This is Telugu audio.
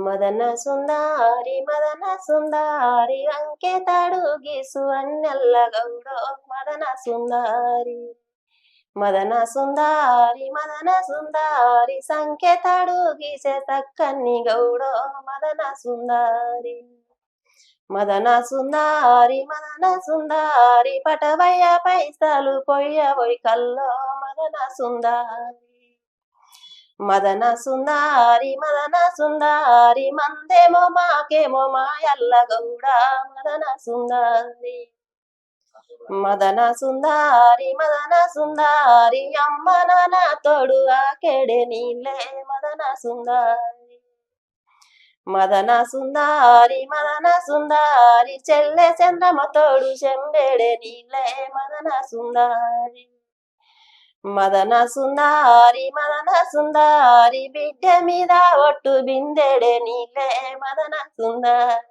మదన సుందారి అంకె తడుಗಿಸು ಅನ್ನೆಲ್ಲ ಗೌಡೋ మదన సుందారి సంఖ్య తడుగిసే తక్కన్ని గౌడో మదన సుందారి పటవయ్య పైసలు పొయ్యవోయ్ కల్లో మదన సుందారి మందేమో మాకేమో మాయల్ల గౌడ మదన సుందారి అమ్మ నాన్న తోడు ఆకెడే నీళ్ళే మదన సుందారి చెల్లె చంద్రమ తోడు చెంబేడే నీళ్ళే మదన సుందారి బిడ్డ మీద ఒట్టు బిందెడే నీళ్ళే మదన సుందారి